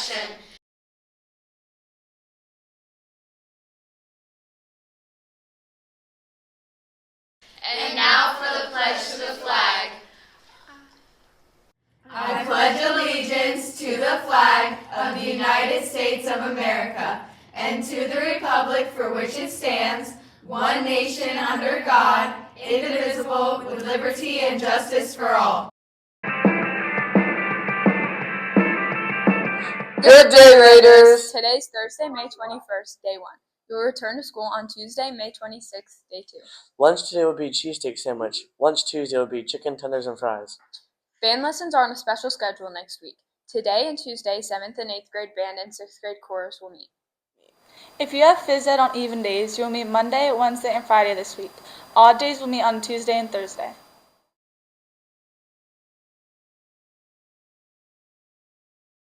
election. And now for the pledge to the flag. I pledge allegiance to the flag of the United States of America and to the republic for which it stands, one nation under God, indivisible, with liberty and justice for all. Good day, Raiders! Today's Thursday, May 21st, day 1. You will return to school on Tuesday, May 26th, day 2. Lunch today will be cheesesteak sandwich. Lunch Tuesday will be chicken tenders and fries. Band lessons are on a special schedule next week. Today and Tuesday, 7th and 8th grade band and 6th grade chorus will meet. If you have phys ed on even days, you will meet Monday, Wednesday, and Friday this week. Odd days will meet on Tuesday and Thursday.